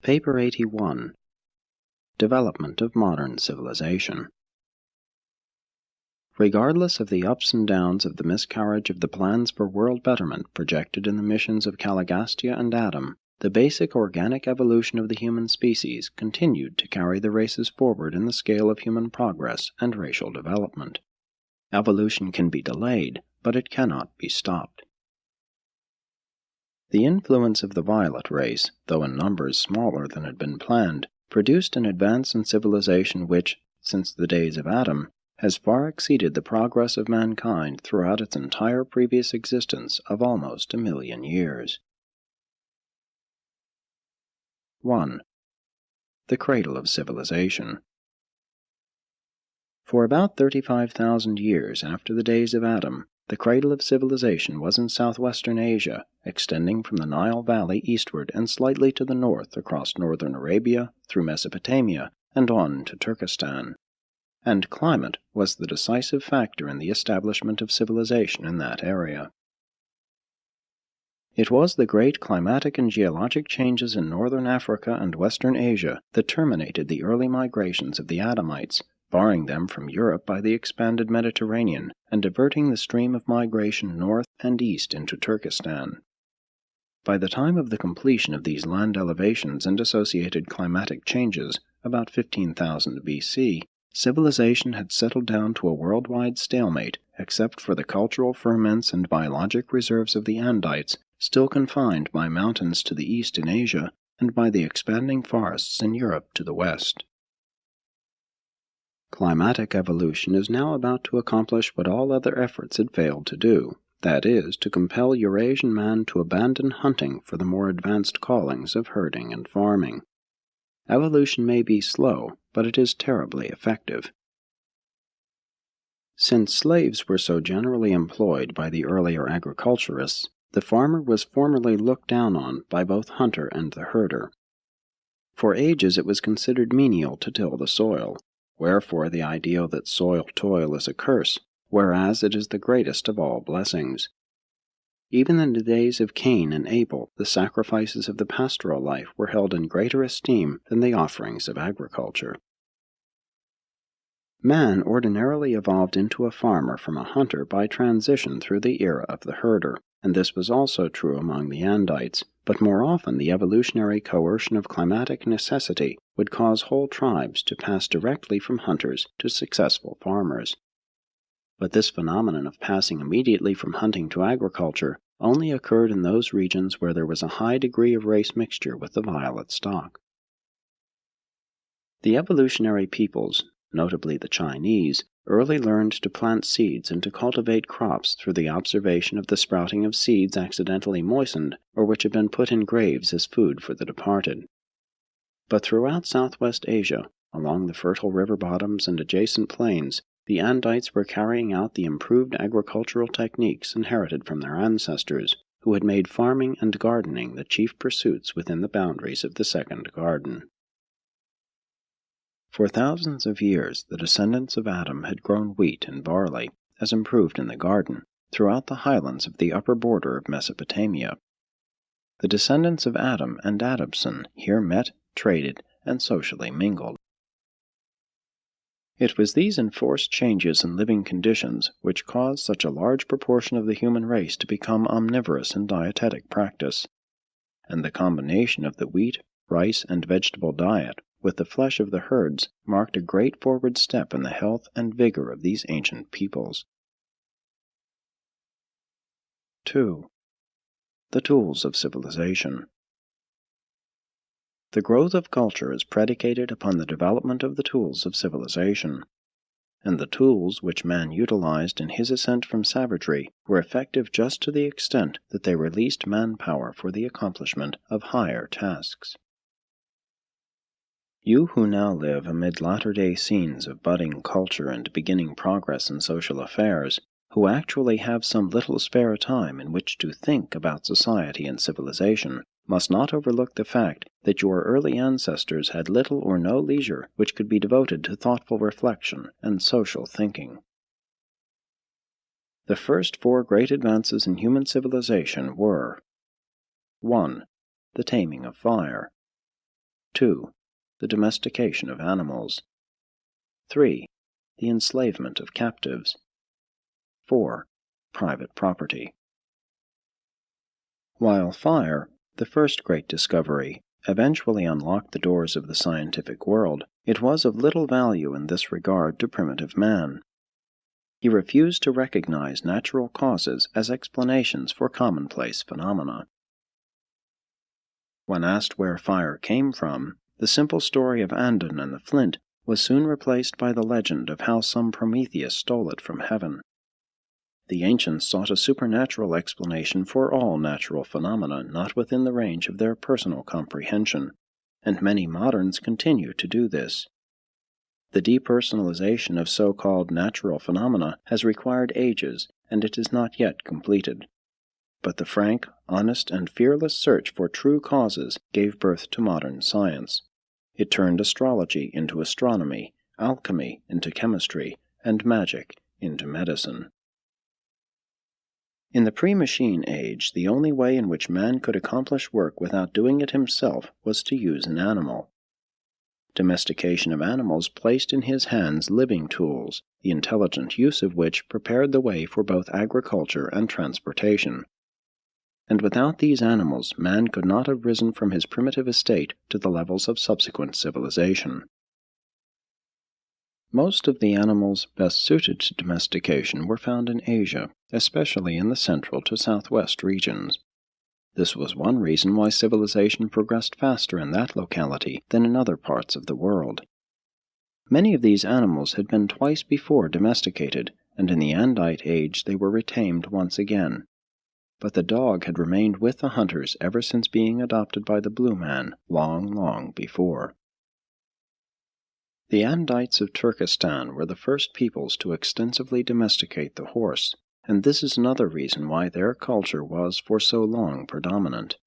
Paper 81. Development of Modern Civilization. Regardless of the ups and downs of the miscarriage of the plans for world betterment projected in the missions of Caligastia and Adam, the basic organic evolution of the human species continued to carry the races forward in the scale of human progress and racial development. Evolution can be delayed, but it cannot be stopped. The influence of the violet race, though in numbers smaller than had been planned, produced an advance in civilization which, since the days of Adam, has far exceeded the progress of mankind throughout its entire previous existence of almost 1,000,000 years. 1. The Cradle of Civilization. For about 35,000 years after the days of Adam, the cradle of civilization was in southwestern Asia, extending from the Nile Valley eastward and slightly to the north across northern Arabia, through Mesopotamia, and on to Turkestan. And climate was the decisive factor in the establishment of civilization in that area. It was the great climatic and geologic changes in northern Africa and western Asia that terminated the early migrations of the Adamites, barring them from Europe by the expanded Mediterranean and diverting the stream of migration north and east into Turkestan. By the time of the completion of these land elevations and associated climatic changes, about 15,000 BC, civilization had settled down to a worldwide stalemate except for the cultural ferments and biologic reserves of the Andites, still confined by mountains to the east in Asia and by the expanding forests in Europe to the west. Climatic evolution is now about to accomplish what all other efforts had failed to do, that is, to compel Eurasian man to abandon hunting for the more advanced callings of herding and farming. Evolution may be slow, but it is terribly effective. Since slaves were so generally employed by the earlier agriculturists, the farmer was formerly looked down on by both hunter and the herder. For ages it was considered menial to till the soil, wherefore the idea that soil toil is a curse, whereas it is the greatest of all blessings. Even in the days of Cain and Abel, the sacrifices of the pastoral life were held in greater esteem than the offerings of agriculture. Man ordinarily evolved into a farmer from a hunter by transition through the era of the herder, and this was also true among the Andites, but more often the evolutionary coercion of climatic necessity would cause whole tribes to pass directly from hunters to successful farmers. But this phenomenon of passing immediately from hunting to agriculture only occurred in those regions where there was a high degree of race mixture with the violet stock. The evolutionary peoples, notably the Chinese, early learned to plant seeds and to cultivate crops through the observation of the sprouting of seeds accidentally moistened or which had been put in graves as food for the departed. But throughout southwest Asia, along the fertile river bottoms and adjacent plains, the Andites were carrying out the improved agricultural techniques inherited from their ancestors, who had made farming and gardening the chief pursuits within the boundaries of the Second Garden. For thousands of years the descendants of Adam had grown wheat and barley, as improved in the garden, throughout the highlands of the upper border of Mesopotamia. The descendants of Adam and Adamson here met, traded, and socially mingled. It was these enforced changes in living conditions which caused such a large proportion of the human race to become omnivorous in dietetic practice, and the combination of the wheat, rice, and vegetable diet with the flesh of the herds marked a great forward step in the health and vigor of these ancient peoples. 2. The tools of civilization. The growth of culture is predicated upon the development of the tools of civilization, and the tools which man utilized in his ascent from savagery were effective just to the extent that they released manpower for the accomplishment of higher tasks. You who now live amid latter-day scenes of budding culture and beginning progress in social affairs, who actually have some little spare time in which to think about society and civilization, must not overlook the fact that your early ancestors had little or no leisure which could be devoted to thoughtful reflection and social thinking. The first 4 great advances in human civilization were: 1. The taming of fire. 2. The domestication of animals. 3. The enslavement of captives. 4. Private property. While fire, the first great discovery, eventually unlocked the doors of the scientific world, it was of little value in this regard to primitive man. He refused to recognize natural causes as explanations for commonplace phenomena. When asked where fire came from, the simple story of Andon and the flint was soon replaced by the legend of how some Prometheus stole it from heaven. The ancients sought a supernatural explanation for all natural phenomena not within the range of their personal comprehension, and many moderns continue to do this. The depersonalization of so-called natural phenomena has required ages, and it is not yet completed. But the frank, honest, and fearless search for true causes gave birth to modern science. It turned astrology into astronomy, alchemy into chemistry, and magic into medicine. In the pre-machine age, the only way in which man could accomplish work without doing it himself was to use an animal. Domestication of animals placed in his hands living tools, the intelligent use of which prepared the way for both agriculture and transportation. And without these animals, man could not have risen from his primitive estate to the levels of subsequent civilization. Most of the animals best suited to domestication were found in Asia, especially in the central to southwest regions. This was one reason why civilization progressed faster in that locality than in other parts of the world. Many of these animals had been twice before domesticated, and in the Andite age they were retamed once again. But the dog had remained with the hunters ever since being adopted by the blue man, long before. The Andites of Turkestan were the first peoples to extensively domesticate the horse, and this is another reason why their culture was for so long predominant.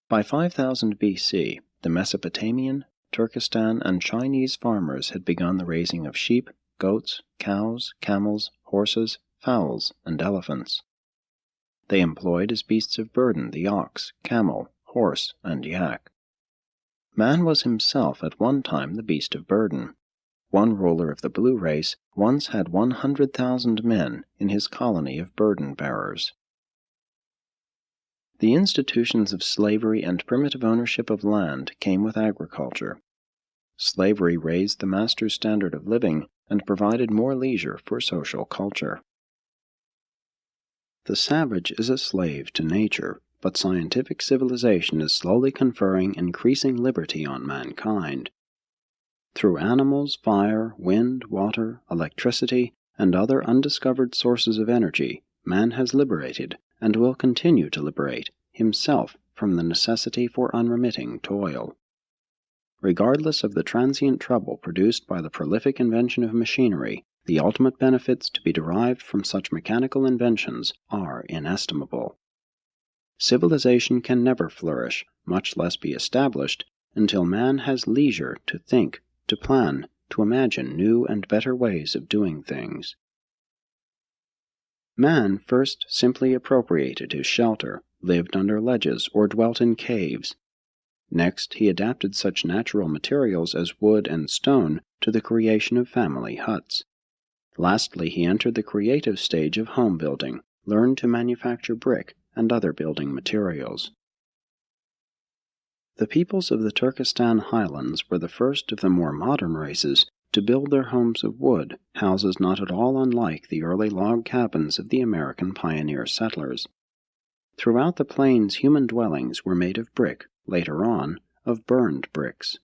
By 5000 BC, the Mesopotamian, Turkestan, and Chinese farmers had begun the raising of sheep, goats, cows, camels, horses, fowls, and elephants. They employed as beasts of burden the ox, camel, horse, and yak. Man was himself at one time the beast of burden. One ruler of the blue race once had 100,000 men in his colony of burden-bearers. The institutions of slavery and primitive ownership of land came with agriculture. Slavery raised the master's standard of living and provided more leisure for social culture. The savage is a slave to nature, but scientific civilization is slowly conferring increasing liberty on mankind. Through animals, fire, wind, water, electricity, and other undiscovered sources of energy, man has liberated, and will continue to liberate, himself from the necessity for unremitting toil. Regardless of the transient trouble produced by the prolific invention of machinery, the ultimate benefits to be derived from such mechanical inventions are inestimable. Civilization can never flourish, much less be established, until man has leisure to think, to plan, to imagine new and better ways of doing things. Man first simply appropriated his shelter, lived under ledges, or dwelt in caves. Next, he adapted such natural materials as wood and stone to the creation of family huts. Lastly, he entered the creative stage of home building, learned to manufacture brick and other building materials. The peoples of the Turkestan highlands were the first of the more modern races to build their homes of wood, houses not at all unlike the early log cabins of the American pioneer settlers. Throughout the plains, human dwellings were made of brick, later on, of burned bricks.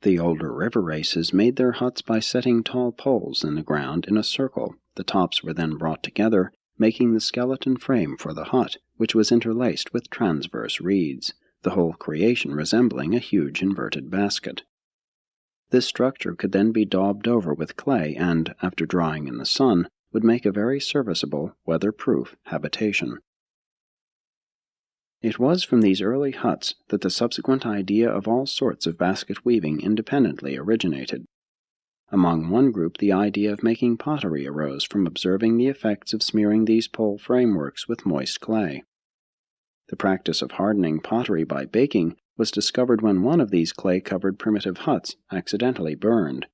The older river races made their huts by setting tall poles in the ground in a circle. The tops were then brought together, making the skeleton frame for the hut, which was interlaced with transverse reeds, the whole creation resembling a huge inverted basket. This structure could then be daubed over with clay and, after drying in the sun, would make a very serviceable, weather-proof habitation. It was from these early huts that the subsequent idea of all sorts of basket weaving independently originated. Among one group the idea of making pottery arose from observing the effects of smearing these pole frameworks with moist clay. The practice of hardening pottery by baking was discovered when one of these clay-covered primitive huts accidentally burned.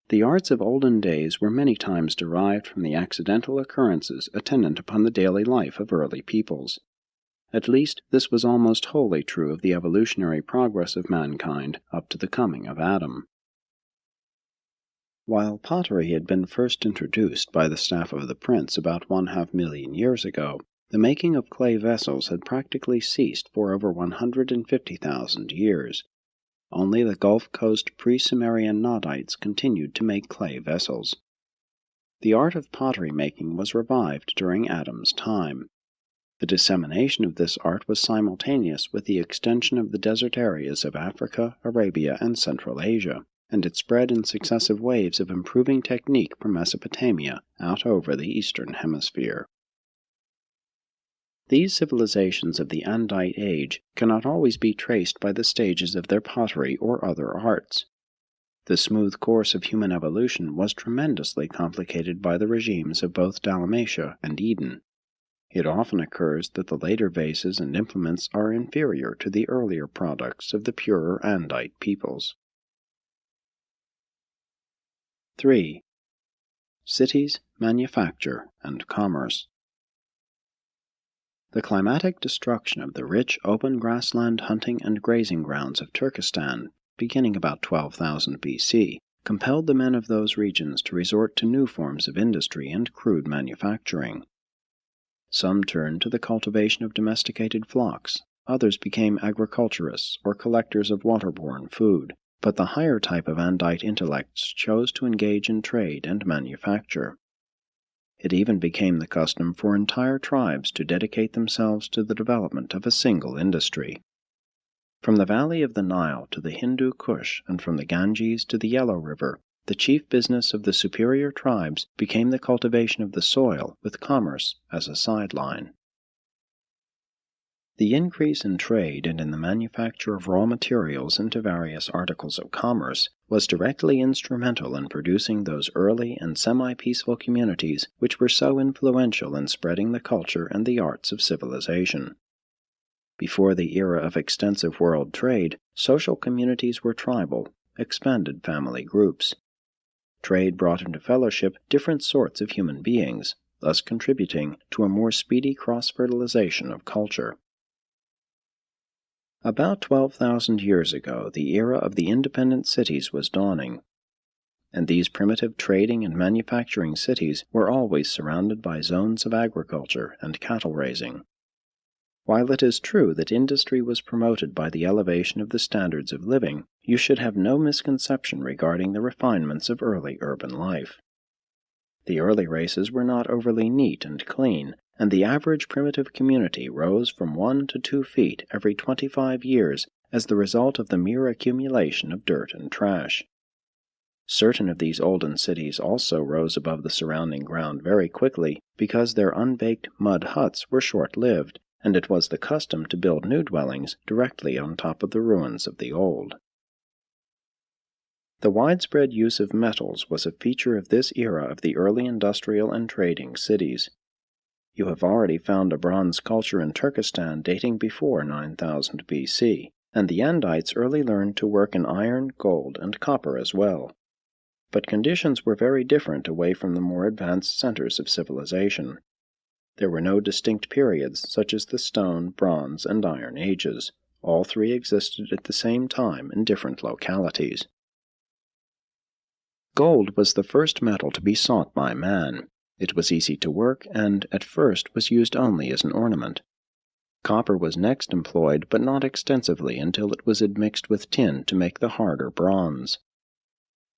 The arts of olden days were many times derived from the accidental occurrences attendant upon the daily life of early peoples. At least, this was almost wholly true of the evolutionary progress of mankind up to the coming of Adam. While pottery had been first introduced by the staff of the prince about 1/2 million years ago, the making of clay vessels had practically ceased for over 150,000 years. Only the Gulf Coast pre-Sumerian Nodites continued to make clay vessels. The art of pottery making was revived during Adam's time. The dissemination of this art was simultaneous with the extension of the desert areas of Africa, Arabia, and Central Asia, and it spread in successive waves of improving technique from Mesopotamia out over the Eastern Hemisphere. These civilizations of the Andite Age cannot always be traced by the stages of their pottery or other arts. The smooth course of human evolution was tremendously complicated by the regimes of both Dalmatia and Eden. It often occurs that the later vases and implements are inferior to the earlier products of the purer Andite peoples. 3. Cities, manufacture, and commerce. The climatic destruction of the rich open grassland hunting and grazing grounds of Turkestan, beginning about 12,000 BC, compelled the men of those regions to resort to new forms of industry and crude manufacturing. Some turned to the cultivation of domesticated flocks, others became agriculturists or collectors of waterborne food, but the higher type of Andite intellects chose to engage in trade and manufacture. It even became the custom for entire tribes to dedicate themselves to the development of a single industry. From the valley of the Nile to the Hindu Kush and from the Ganges to the Yellow River, the chief business of the superior tribes became the cultivation of the soil with commerce as a sideline. The increase in trade and in the manufacture of raw materials into various articles of commerce was directly instrumental in producing those early and semi-peaceful communities which were so influential in spreading the culture and the arts of civilization. Before the era of extensive world trade, social communities were tribal, expanded family groups. Trade brought into fellowship different sorts of human beings, thus contributing to a more speedy cross-fertilization of culture. About 12,000 years ago, the era of the independent cities was dawning, and these primitive trading and manufacturing cities were always surrounded by zones of agriculture and cattle raising. While it is true that industry was promoted by the elevation of the standards of living, you should have no misconception regarding the refinements of early urban life. The early races were not overly neat and clean, and the average primitive community rose from 1 to 2 feet every 25 years as the result of the mere accumulation of dirt and trash. Certain of these olden cities also rose above the surrounding ground very quickly because their unbaked mud huts were short-lived, and it was the custom to build new dwellings directly on top of the ruins of the old. The widespread use of metals was a feature of this era of the early industrial and trading cities. You have already found a bronze culture in Turkestan dating before 9000 BC, and the Andites early learned to work in iron, gold, and copper as well. But conditions were very different away from the more advanced centers of civilization. There were no distinct periods such as the Stone, Bronze, and Iron Ages. All three existed at the same time in different localities. Gold was the first metal to be sought by man. It was easy to work and, at first, was used only as an ornament. Copper was next employed, but not extensively until it was admixed with tin to make the harder bronze.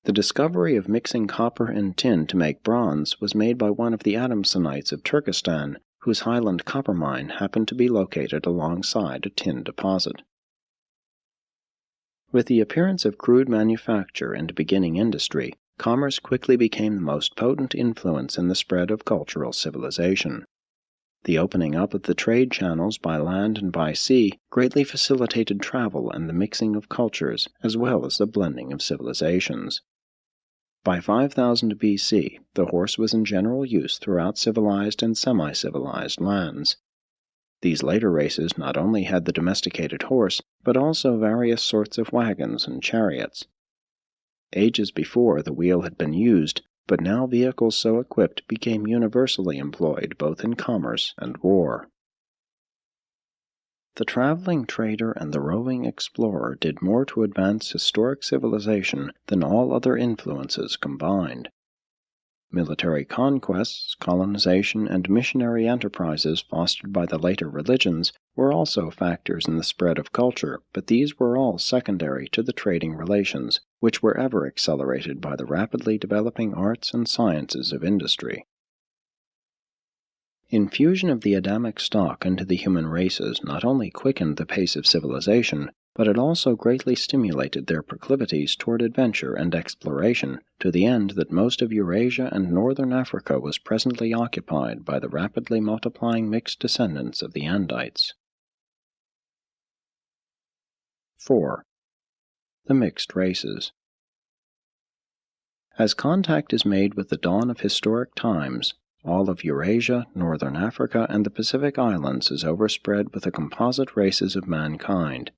The discovery of mixing copper and tin to make bronze was made by one of the Adamsonites of Turkestan, whose highland copper mine happened to be located alongside a tin deposit. With the appearance of crude manufacture and beginning industry, commerce quickly became the most potent influence in the spread of cultural civilization. The opening up of the trade channels by land and by sea greatly facilitated travel and the mixing of cultures, as well as the blending of civilizations. By 5000 BC, the horse was in general use throughout civilized and semi-civilized lands. These later races not only had the domesticated horse, but also various sorts of wagons and chariots. Ages before, the wheel had been used, but now vehicles so equipped became universally employed both in commerce and war. The traveling trader and the roving explorer did more to advance historic civilization than all other influences combined. Military conquests, colonization, and missionary enterprises fostered by the later religions were also factors in the spread of culture, but these were all secondary to the trading relations, which were ever accelerated by the rapidly developing arts and sciences of industry. Infusion of the Adamic stock into the human races not only quickened the pace of civilization, but it also greatly stimulated their proclivities toward adventure and exploration, to the end that most of Eurasia and northern Africa was presently occupied by the rapidly multiplying mixed descendants of the Andites. 4. The mixed races. As contact is made with the dawn of historic times, all of Eurasia, northern Africa, and the Pacific Islands is overspread with the composite races of mankind.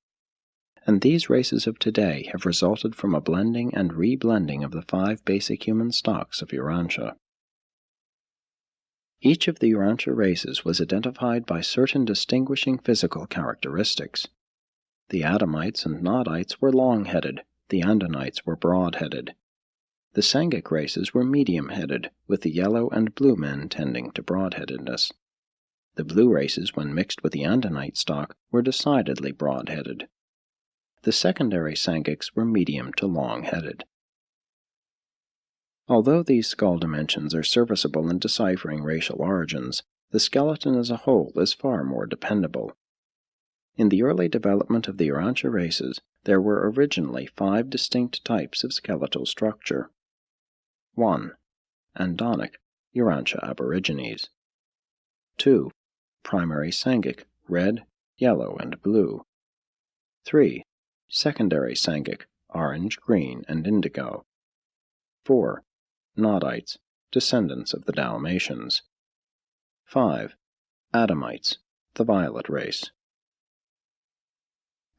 And these races of today have resulted from a blending and reblending of the 5 basic human stocks of Urantia. Each of the Urantia races was identified by certain distinguishing physical characteristics. The Adamites and Nodites were long-headed, the Andanites were broad-headed. The Sangic races were medium-headed, with the yellow and blue men tending to broad-headedness. The blue races, when mixed with the Andanite stock, were decidedly broad-headed. The secondary Sangics were medium to long-headed. Although these skull dimensions are serviceable in deciphering racial origins, the skeleton as a whole is far more dependable. In the early development of the Urantia races, there were originally 5 distinct types of skeletal structure. 1. Andonic, Urantia aborigines. 2. Primary Sangic, red, yellow, and blue. 3. Secondary Sangic, orange, green, and indigo. 4. Nodites, descendants of the Dalmatians. 5. Adamites, the violet race.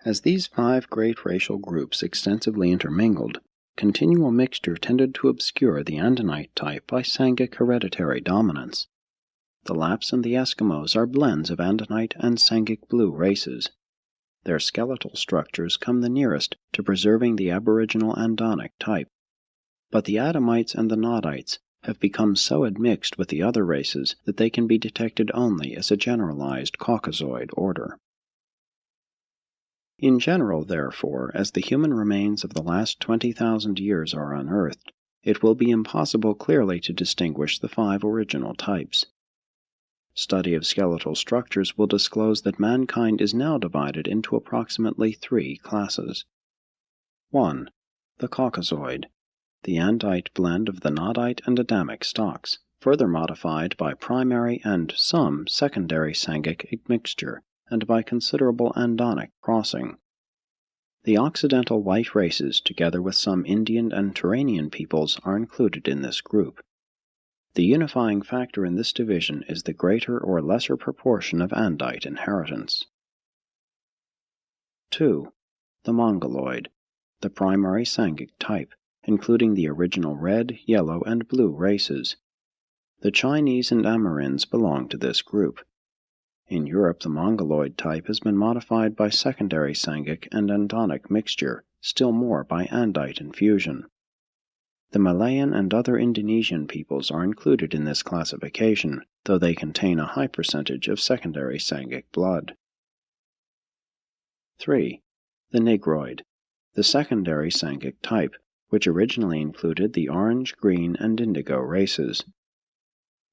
As these 5 great racial groups extensively intermingled, continual mixture tended to obscure the Andinite type by Sangic hereditary dominance. The Lapps and the Eskimos are blends of Andinite and Sangic blue races. Their skeletal structures come the nearest to preserving the aboriginal Andonic type. But the Adamites and the Nodites have become so admixed with the other races that they can be detected only as a generalized Caucasoid order. In general, therefore, as the human remains of the last 20,000 years are unearthed, it will be impossible clearly to distinguish the 5 original types. Study of skeletal structures will disclose that mankind is now divided into approximately 3 classes. 1. The Caucasoid, the Andite blend of the Nodite and Adamic stocks, further modified by primary and some secondary Sangic admixture, and by considerable Andonic crossing. The Occidental white races, together with some Indian and Turanian peoples, are included in this group. The unifying factor in this division is the greater or lesser proportion of Andite inheritance. 2. The Mongoloid, the primary Sangic type, including the original red, yellow, and blue races. The Chinese and Amarins belong to this group. In Europe, the Mongoloid type has been modified by secondary Sangic and Andonic mixture, still more by Andite infusion. The Malayan and other Indonesian peoples are included in this classification, though they contain a high percentage of secondary Sangic blood. 3. The Negroid, the secondary Sangic type, which originally included the orange, green, and indigo races.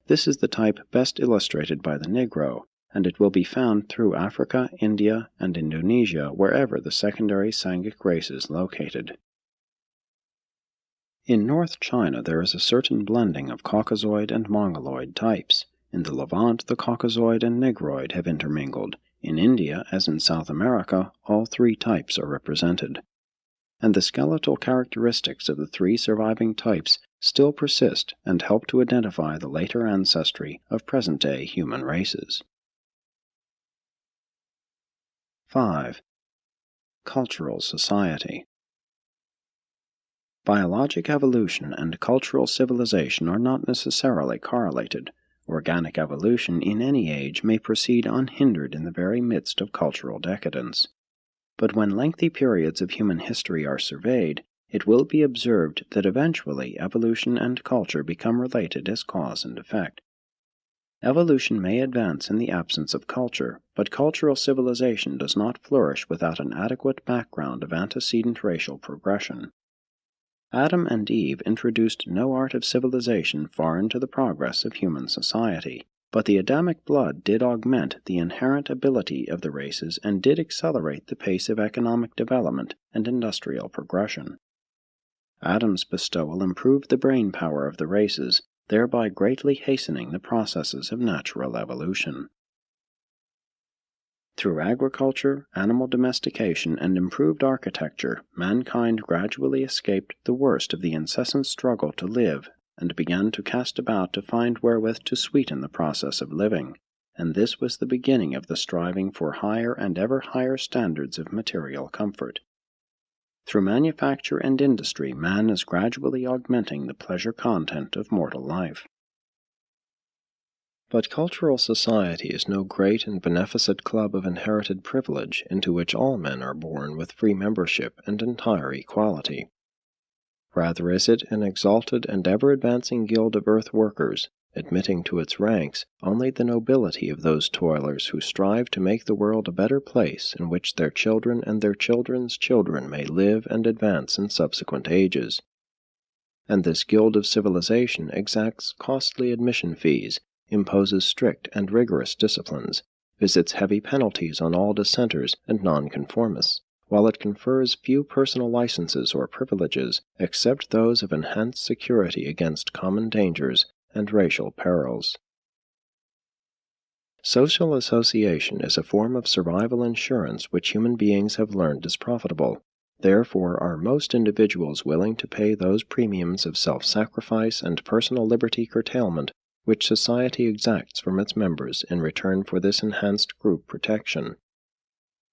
This is the type best illustrated by the Negro, and it will be found through Africa, India, and Indonesia wherever the secondary Sangic race is located. In North China there is a certain blending of Caucasoid and Mongoloid types. In the Levant the Caucasoid and Negroid have intermingled. In India, as in South America, all 3 types are represented. And the skeletal characteristics of the 3 surviving types still persist and help to identify the later ancestry of present-day human races. 5. Cultural society. Biologic evolution and cultural civilization are not necessarily correlated. Organic evolution in any age may proceed unhindered in the very midst of cultural decadence. But when lengthy periods of human history are surveyed, it will be observed that eventually evolution and culture become related as cause and effect. Evolution may advance in the absence of culture, but cultural civilization does not flourish without an adequate background of antecedent racial progression. Adam and Eve introduced no art of civilization far into the progress of human society, but the Adamic blood did augment the inherent ability of the races and did accelerate the pace of economic development and industrial progression. Adam's bestowal improved the brain power of the races, thereby greatly hastening the processes of natural evolution. Through agriculture, animal domestication, and improved architecture, mankind gradually escaped the worst of the incessant struggle to live and began to cast about to find wherewith to sweeten the process of living, and this was the beginning of the striving for higher and ever higher standards of material comfort. Through manufacture and industry, man is gradually augmenting the pleasure content of mortal life. But cultural society is no great and beneficent club of inherited privilege into which all men are born with free membership and entire equality. Rather is it an exalted and ever-advancing guild of earth workers, admitting to its ranks only the nobility of those toilers who strive to make the world a better place in which their children and their children's children may live and advance in subsequent ages. And this guild of civilization exacts costly admission fees, imposes strict and rigorous disciplines, visits heavy penalties on all dissenters and nonconformists, while it confers few personal licenses or privileges except those of enhanced security against common dangers and racial perils. Social association is a form of survival insurance which human beings have learned is profitable. Therefore are most individuals willing to pay those premiums of self-sacrifice and personal liberty curtailment which society exacts from its members in return for this enhanced group protection.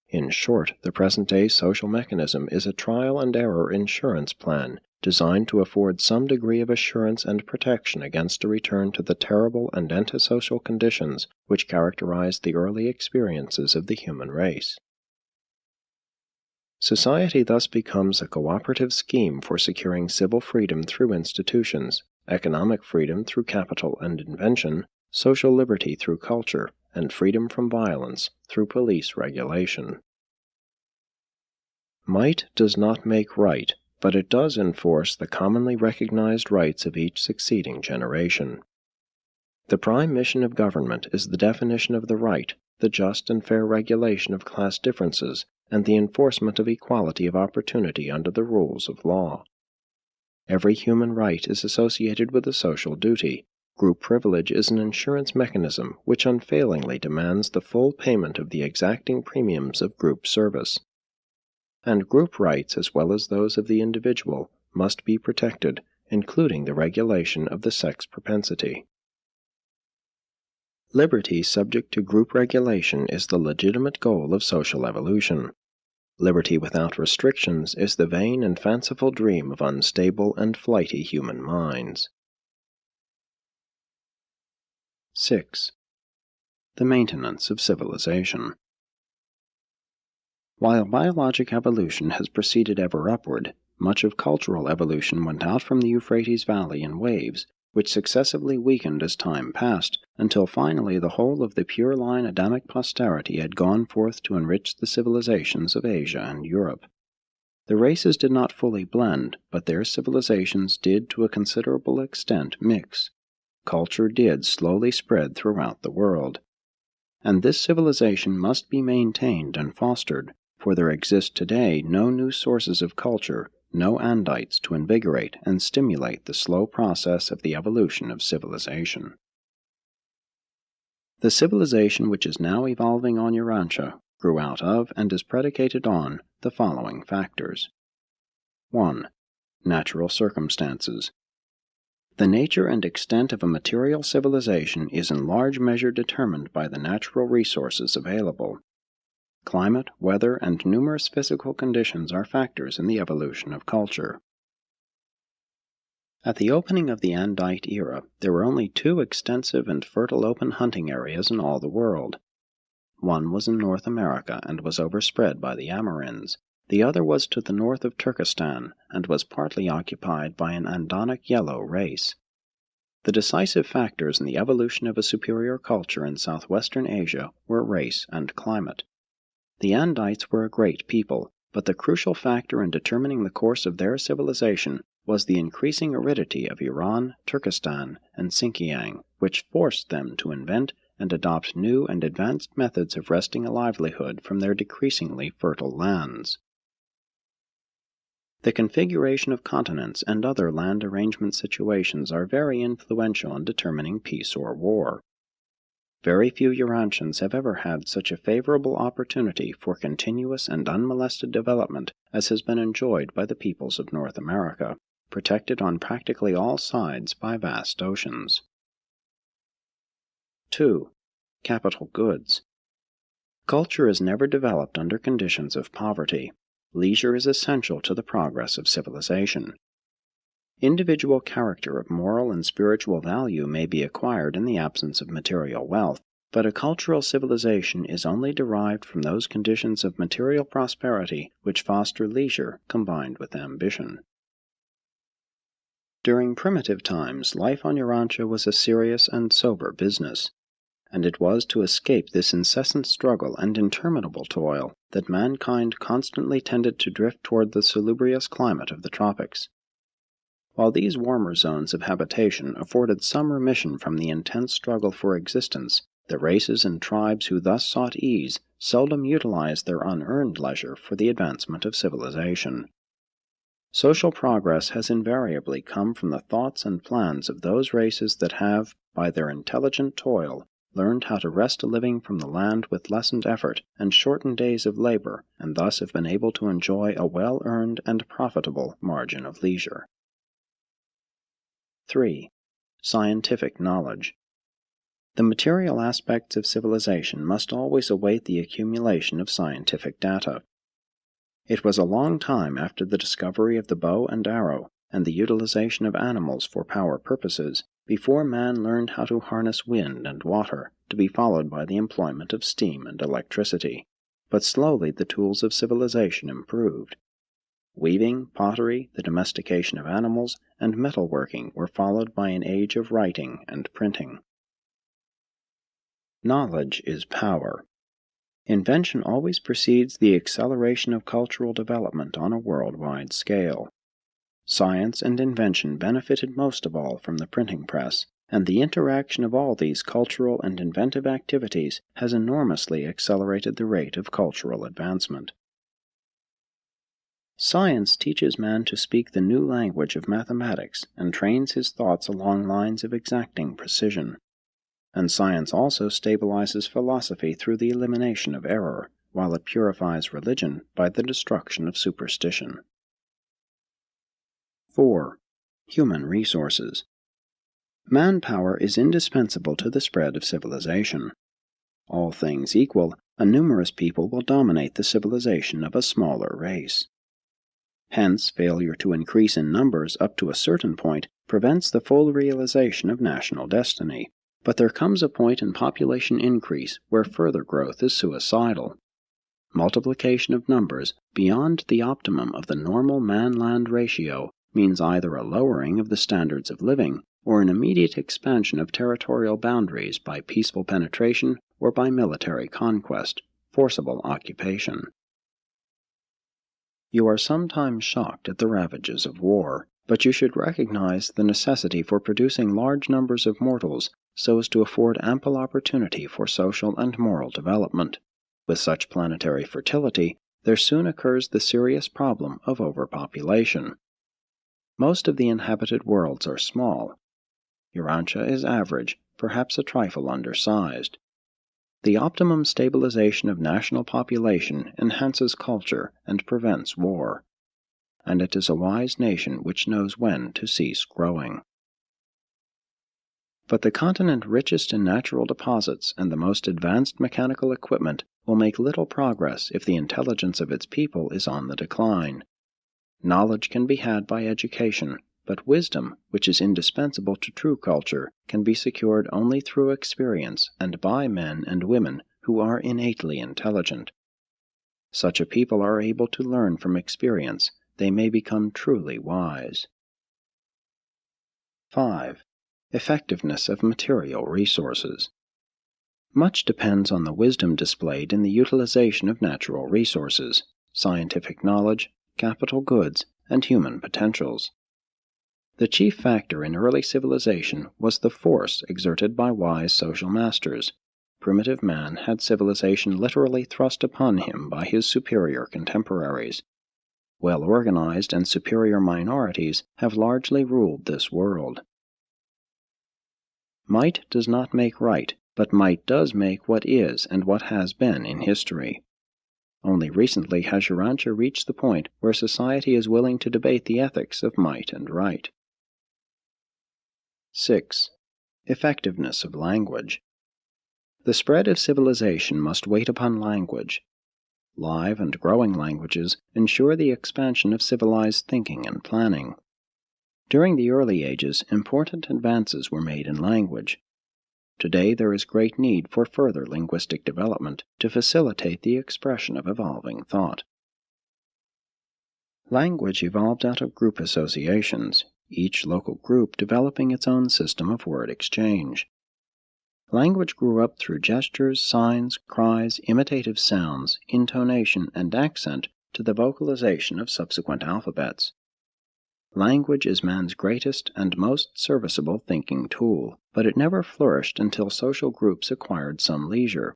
In short, the present-day social mechanism is a trial-and-error insurance plan designed to afford some degree of assurance and protection against a return to the terrible and antisocial conditions which characterized the early experiences of the human race. Society thus becomes a cooperative scheme for securing civil freedom through institutions, economic freedom through capital and invention, social liberty through culture, and freedom from violence through police regulation. Might does not make right, but it does enforce the commonly recognized rights of each succeeding generation. The prime mission of government is the definition of the right, the just and fair regulation of class differences, and the enforcement of equality of opportunity under the rules of law. Every human right is associated with a social duty. Group privilege is an insurance mechanism which unfailingly demands the full payment of the exacting premiums of group service. And group rights, as well as those of the individual, must be protected, including the regulation of the sex propensity. Liberty subject to group regulation is the legitimate goal of social evolution. Liberty without restrictions is the vain and fanciful dream of unstable and flighty human minds. 6. The maintenance of civilization. While biologic evolution has proceeded ever upward, much of cultural evolution went out from the Euphrates Valley in waves, which successively weakened as time passed, until finally the whole of the pure-line Adamic posterity had gone forth to enrich the civilizations of Asia and Europe. The races did not fully blend, but their civilizations did to a considerable extent mix. Culture did slowly spread throughout the world. And this civilization must be maintained and fostered, for there exist today no new sources of culture, no andites to invigorate and stimulate the slow process of the evolution of civilization. The civilization which is now evolving on Urantia grew out of and is predicated on the following factors. 1. Natural circumstances. The nature and extent of a material civilization is in large measure determined by the natural resources available. Climate, weather, and numerous physical conditions are factors in the evolution of culture. At the opening of the Andite era, there were only two extensive and fertile open hunting areas in all the world. One was in North America and was overspread by the Amerinds. The other was to the north of Turkestan and was partly occupied by an Andonic yellow race. The decisive factors in the evolution of a superior culture in southwestern Asia were race and climate. The Andites were a great people, but the crucial factor in determining the course of their civilization was the increasing aridity of Iran, Turkestan, and Xinjiang, which forced them to invent and adopt new and advanced methods of wresting a livelihood from their decreasingly fertile lands. The configuration of continents and other land arrangement situations are very influential in determining peace or war. Very few Urantians have ever had such a favorable opportunity for continuous and unmolested development as has been enjoyed by the peoples of North America, protected on practically all sides by vast oceans. 2. Capital goods. Culture is never developed under conditions of poverty. Leisure is essential to the progress of civilization. Individual character of moral and spiritual value may be acquired in the absence of material wealth, but a cultural civilization is only derived from those conditions of material prosperity which foster leisure combined with ambition. During primitive times, life on Urantia was a serious and sober business, and it was to escape this incessant struggle and interminable toil that mankind constantly tended to drift toward the salubrious climate of the tropics. While these warmer zones of habitation afforded some remission from the intense struggle for existence, the races and tribes who thus sought ease seldom utilized their unearned leisure for the advancement of civilization. Social progress has invariably come from the thoughts and plans of those races that have, by their intelligent toil, learned how to wrest a living from the land with lessened effort and shortened days of labor, and thus have been able to enjoy a well-earned and profitable margin of leisure. 3. Scientific knowledge. The material aspects of civilization must always await the accumulation of scientific data. It was a long time after the discovery of the bow and arrow and the utilization of animals for power purposes before man learned how to harness wind and water, to be followed by the employment of steam and electricity. But slowly the tools of civilization improved. Weaving, pottery, the domestication of animals, and metalworking were followed by an age of writing and printing. Knowledge is power. Invention always precedes the acceleration of cultural development on a worldwide scale. Science and invention benefited most of all from the printing press, and the interaction of all these cultural and inventive activities has enormously accelerated the rate of cultural advancement. Science teaches man to speak the new language of mathematics and trains his thoughts along lines of exacting precision. And science also stabilizes philosophy through the elimination of error, while it purifies religion by the destruction of superstition. 4. Human resources. Manpower is indispensable to the spread of civilization. All things equal, a numerous people will dominate the civilization of a smaller race. Hence, failure to increase in numbers up to a certain point prevents the full realization of national destiny. But there comes a point in population increase where further growth is suicidal. Multiplication of numbers beyond the optimum of the normal man-land ratio means either a lowering of the standards of living or an immediate expansion of territorial boundaries by peaceful penetration or by military conquest, forcible occupation. You are sometimes shocked at the ravages of war, but you should recognize the necessity for producing large numbers of mortals so as to afford ample opportunity for social and moral development. With such planetary fertility, there soon occurs the serious problem of overpopulation. Most of the inhabited worlds are small. Urantia is average, perhaps a trifle undersized. The optimum stabilization of national population enhances culture and prevents war. And it is a wise nation which knows when to cease growing. But the continent richest in natural deposits and the most advanced mechanical equipment will make little progress if the intelligence of its people is on the decline. Knowledge can be had by education, but wisdom, which is indispensable to true culture, can be secured only through experience and by men and women who are innately intelligent. Such a people are able to learn from experience. They may become truly wise. 5. Effectiveness of material resources. Much depends on the wisdom displayed in the utilization of natural resources, scientific knowledge, capital goods, and human potentials. The chief factor in early civilization was the force exerted by wise social masters. Primitive man had civilization literally thrust upon him by his superior contemporaries. Well-organized and superior minorities have largely ruled this world. Might does not make right, but might does make what is and what has been in history. Only recently has Urantia reached the point where society is willing to debate the ethics of might and right. 6. Effectiveness of language. The spread of civilization must wait upon language. Live and growing languages ensure the expansion of civilized thinking and planning. During the early ages, important advances were made in language. Today there is great need for further linguistic development to facilitate the expression of evolving thought. Language evolved out of group associations, each local group developing its own system of word exchange. Language grew up through gestures, signs, cries, imitative sounds, intonation, and accent to the vocalization of subsequent alphabets. Language is man's greatest and most serviceable thinking tool, but it never flourished until social groups acquired some leisure.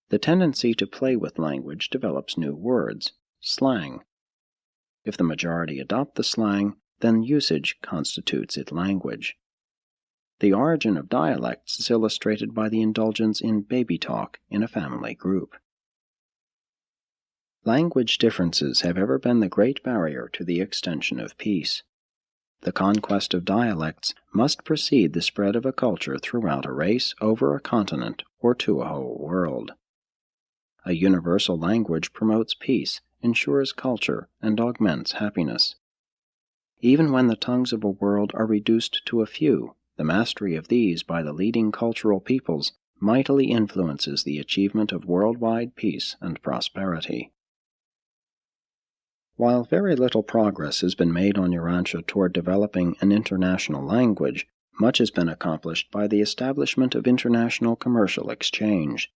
The tendency to play with language develops new words, slang. If the majority adopt the slang, then usage constitutes its language. The origin of dialects is illustrated by the indulgence in baby talk in a family group. Language differences have ever been the great barrier to the extension of peace. The conquest of dialects must precede the spread of a culture throughout a race, over a continent, or to a whole world. A universal language promotes peace, ensures culture, and augments happiness. Even when the tongues of a world are reduced to a few, the mastery of these by the leading cultural peoples mightily influences the achievement of worldwide peace and prosperity. While very little progress has been made on Urantia toward developing an international language, much has been accomplished by the establishment of international commercial exchange.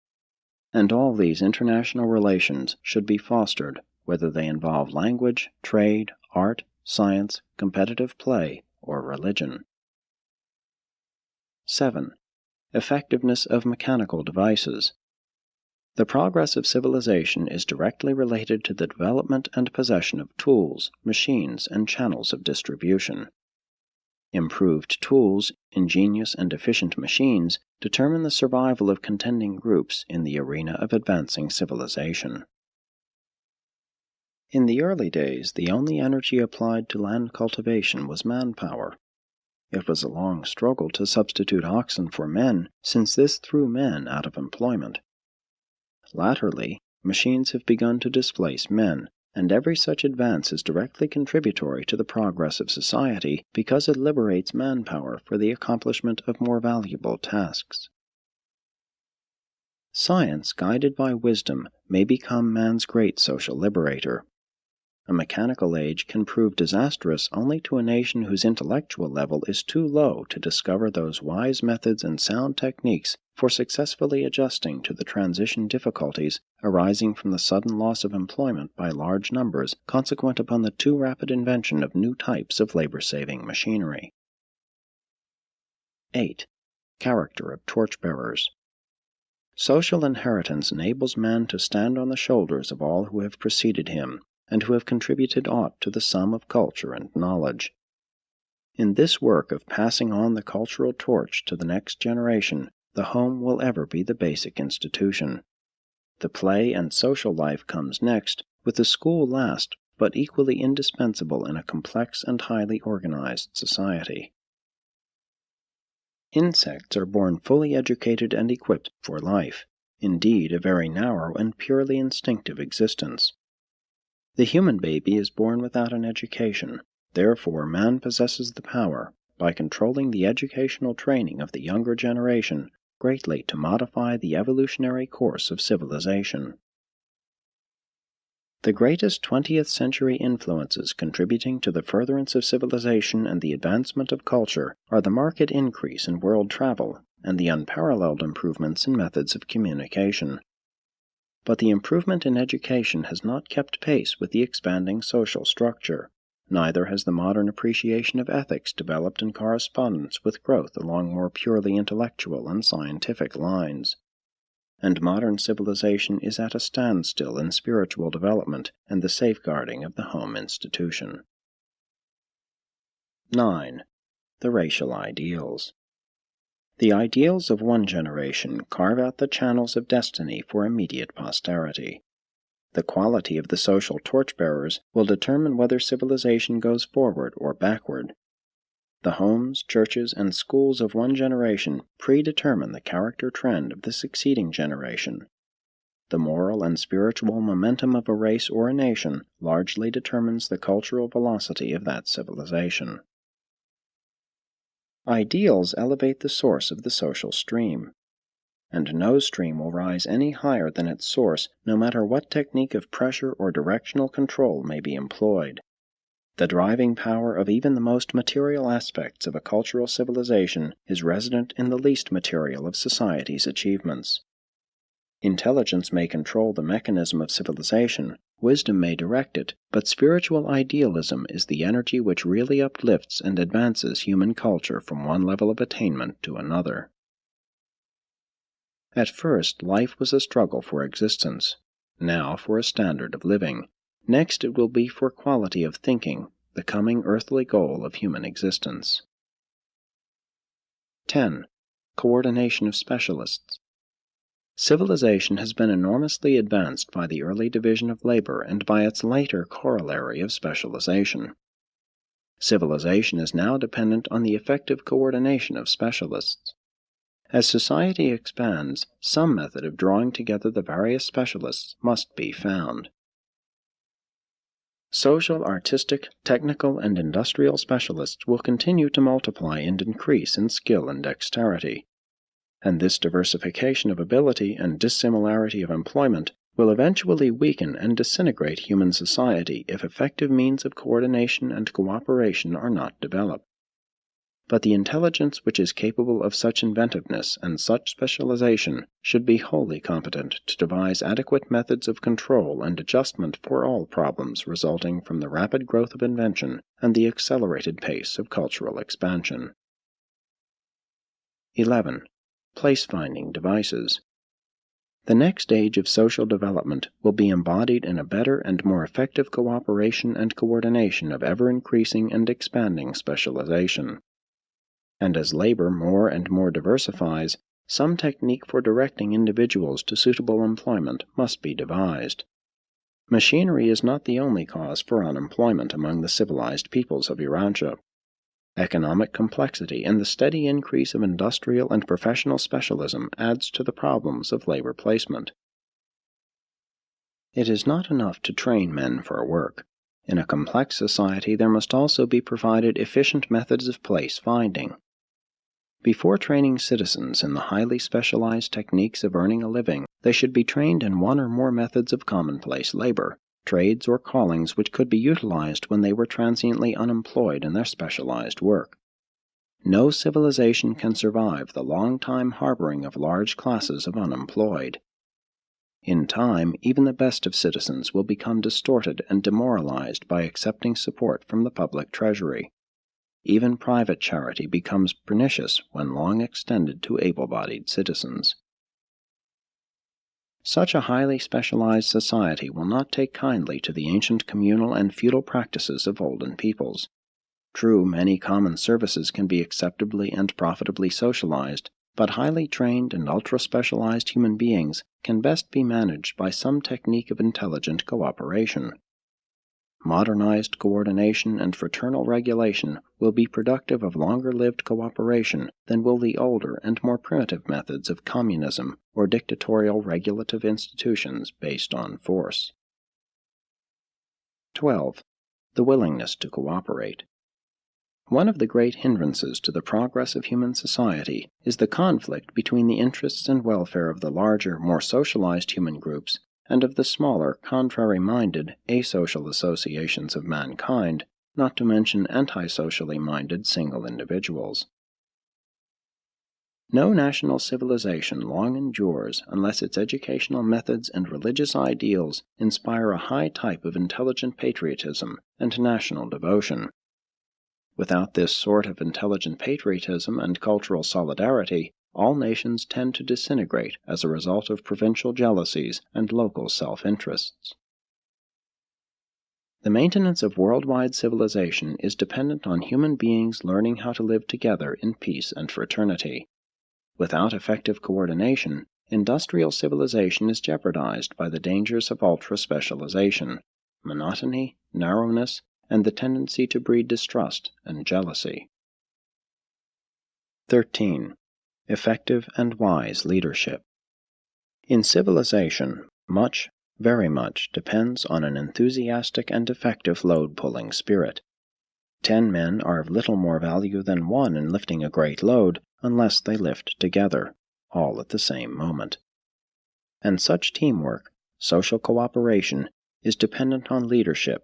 And all these international relations should be fostered, whether they involve language, trade, art, science, competitive play, or religion. 7. Effectiveness of mechanical devices. The progress of civilization is directly related to the development and possession of tools, machines, and channels of distribution. Improved tools, ingenious and efficient machines determine the survival of contending groups in the arena of advancing civilization. In the early days, the only energy applied to land cultivation was manpower. It was a long struggle to substitute oxen for men, since this threw men out of employment. Latterly, machines have begun to displace men, and every such advance is directly contributory to the progress of society because it liberates manpower for the accomplishment of more valuable tasks. Science, guided by wisdom, may become man's great social liberator. A mechanical age can prove disastrous only to a nation whose intellectual level is too low to discover those wise methods and sound techniques for successfully adjusting to the transition difficulties arising from the sudden loss of employment by large numbers consequent upon the too rapid invention of new types of labor-saving machinery. 8. Character of torchbearers. Social inheritance enables man to stand on the shoulders of all who have preceded him, and who have contributed aught to the sum of culture and knowledge. In this work of passing on the cultural torch to the next generation, the home will ever be the basic institution. The play and social life comes next, with the school last, but equally indispensable in a complex and highly organized society. Insects are born fully educated and equipped for life. indeed a very narrow and purely instinctive existence. The human baby is born without an education, therefore man possesses the power, by controlling the educational training of the younger generation, greatly to modify the evolutionary course of civilization. The greatest 20th century influences contributing to the furtherance of civilization and the advancement of culture are the marked increase in world travel and the unparalleled improvements in methods of communication. But the improvement in education has not kept pace with the expanding social structure. Neither has the modern appreciation of ethics developed in correspondence with growth along more purely intellectual and scientific lines. And modern civilization is at a standstill in spiritual development and the safeguarding of the home institution. 9. The racial ideals. The ideals of one generation carve out the channels of destiny for immediate posterity. The quality of the social torchbearers will determine whether civilization goes forward or backward. The homes, churches, and schools of one generation predetermine the character trend of the succeeding generation. The moral and spiritual momentum of a race or a nation largely determines the cultural velocity of that civilization. Ideals elevate the source of the social stream, and no stream will rise any higher than its source, no matter what technique of pressure or directional control may be employed. The driving power of even the most material aspects of a cultural civilization is resident in the least material of society's achievements. Intelligence may control the mechanism of civilization, wisdom may direct it, but spiritual idealism is the energy which really uplifts and advances human culture from one level of attainment to another. At first, life was a struggle for existence, now for a standard of living. Next it will be for quality of thinking, the coming earthly goal of human existence. 10. Coordination of specialists. Civilization has been enormously advanced by the early division of labor and by its later corollary of specialization. Civilization is now dependent on the effective coordination of specialists. As society expands, some method of drawing together the various specialists must be found. Social, artistic, technical, and industrial specialists will continue to multiply and increase in skill and dexterity, and this diversification of ability and dissimilarity of employment will eventually weaken and disintegrate human society if effective means of coordination and cooperation are not developed. But the intelligence which is capable of such inventiveness and such specialization should be wholly competent to devise adequate methods of control and adjustment for all problems resulting from the rapid growth of invention and the accelerated pace of cultural expansion. 11. Place-finding devices. The next stage of social development will be embodied in a better and more effective cooperation and coordination of ever-increasing and expanding specialization. And as labor more and more diversifies, some technique for directing individuals to suitable employment must be devised. Machinery is not the only cause for unemployment among the civilized peoples of Urantia. Economic complexity and the steady increase of industrial and professional specialism adds to the problems of labor placement. It is not enough to train men for work. In a complex society there must also be provided efficient methods of place finding. Before training citizens in the highly specialized techniques of earning a living, they should be trained in one or more methods of commonplace labor, trades or callings which could be utilized when they were transiently unemployed in their specialized work. No civilization can survive the long time harboring of large classes of unemployed. In time, even the best of citizens will become distorted and demoralized by accepting support from the public treasury. Even private charity becomes pernicious when long extended to able-bodied citizens. Such a highly specialized society will not take kindly to the ancient communal and feudal practices of olden peoples. True, many common services can be acceptably and profitably socialized, but highly trained and ultra-specialized human beings can best be managed by some technique of intelligent cooperation. modernized coordination and fraternal regulation will be productive of longer-lived cooperation than will the older and more primitive methods of communism or dictatorial regulative institutions based on force. 12. The willingness to cooperate. One of the great hindrances to the progress of human society is the conflict between the interests and welfare of the larger, more socialized human groups and of the smaller, contrary-minded, asocial associations of mankind, not to mention antisocially minded single individuals. No national civilization long endures unless its educational methods and religious ideals inspire a high type of intelligent patriotism and national devotion. Without this sort of intelligent patriotism and cultural solidarity, all nations tend to disintegrate as a result of provincial jealousies and local self-interests. The maintenance of worldwide civilization is dependent on human beings learning how to live together in peace and fraternity. Without effective coordination, industrial civilization is jeopardized by the dangers of ultra-specialization, monotony, narrowness, and the tendency to breed distrust and jealousy. 13. Effective and wise leadership. In civilization, much, very much, depends on an enthusiastic and effective load-pulling spirit. 10 men are of little more value than 1 in lifting a great load unless they lift together, all at the same moment. And such teamwork, social cooperation, is dependent on leadership.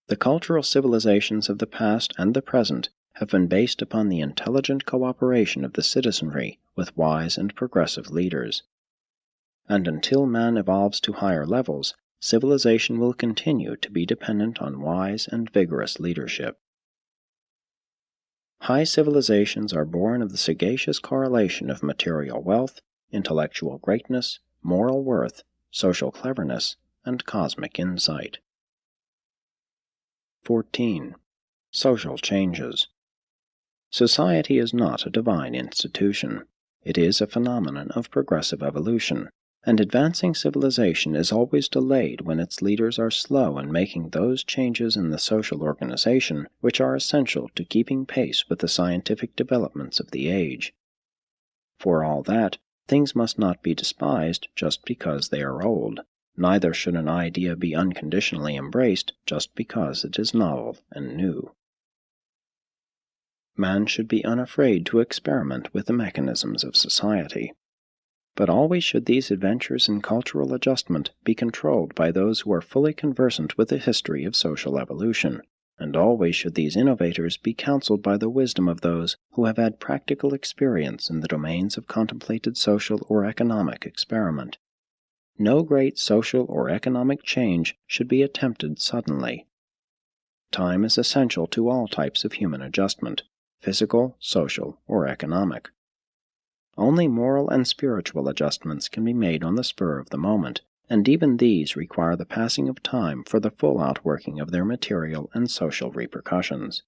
The cultural civilizations of the past and the present have been based upon the intelligent cooperation of the citizenry with wise and progressive leaders. And until man evolves to higher levels, civilization will continue to be dependent on wise and vigorous leadership. High civilizations are born of the sagacious correlation of material wealth, intellectual greatness, moral worth, social cleverness, and cosmic insight. 14. Social changes. Society is not a divine institution. It is a phenomenon of progressive evolution, and advancing civilization is always delayed when its leaders are slow in making those changes in the social organization which are essential to keeping pace with the scientific developments of the age. For all that, things must not be despised just because they are old. Neither should an idea be unconditionally embraced just because it is novel and new. Man should be unafraid to experiment with the mechanisms of society. But always should these adventures in cultural adjustment be controlled by those who are fully conversant with the history of social evolution, and always should these innovators be counseled by the wisdom of those who have had practical experience in the domains of contemplated social or economic experiment. No great social or economic change should be attempted suddenly. Time is essential to all types of human adjustment, physical, social, or economic. Only moral and spiritual adjustments can be made on the spur of the moment, and even these require the passing of time for the full outworking of their material and social repercussions.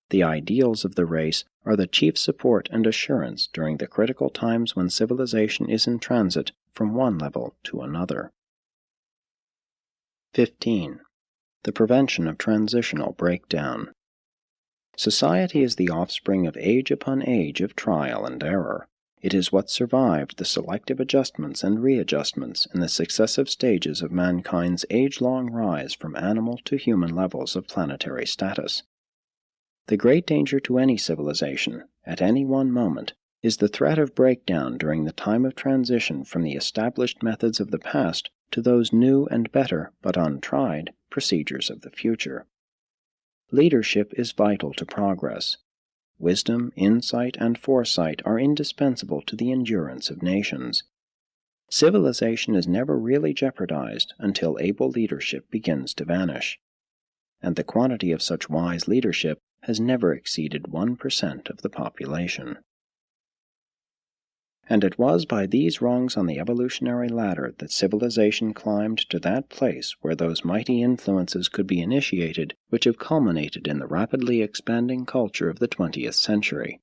The ideals of the race are the chief support and assurance during the critical times when civilization is in transit from one level to another. 15. The prevention of transitional breakdown. Society is the offspring of age upon age of trial and error. It is what survived the selective adjustments and readjustments in the successive stages of mankind's age-long rise from animal to human levels of planetary status. The great danger to any civilization, at any one moment, is the threat of breakdown during the time of transition from the established methods of the past to those new and better, but untried, procedures of the future. Leadership is vital to progress. Wisdom, insight, and foresight are indispensable to the endurance of nations. Civilization is never really jeopardized until able leadership begins to vanish, and the quantity of such wise leadership has never exceeded 1% of the population. And it was by these rungs on the evolutionary ladder that civilization climbed to that place where those mighty influences could be initiated which have culminated in the rapidly expanding culture of the 20th century.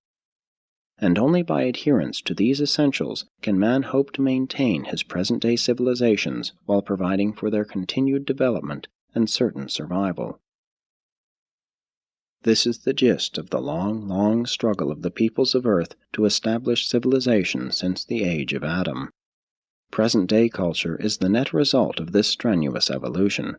And only by adherence to these essentials can man hope to maintain his present-day civilizations while providing for their continued development and certain survival. This is the gist of the long, long struggle of the peoples of Earth to establish civilization since the age of Adam. Present-day culture is the net result of this strenuous evolution.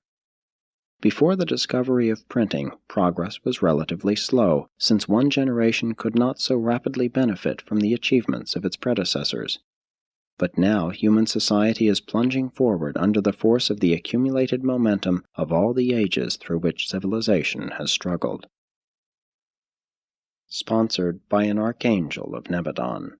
Before the discovery of printing, progress was relatively slow, since one generation could not so rapidly benefit from the achievements of its predecessors. But now human society is plunging forward under the force of the accumulated momentum of all the ages through which civilization has struggled. Sponsored by an Archangel of Nebadon.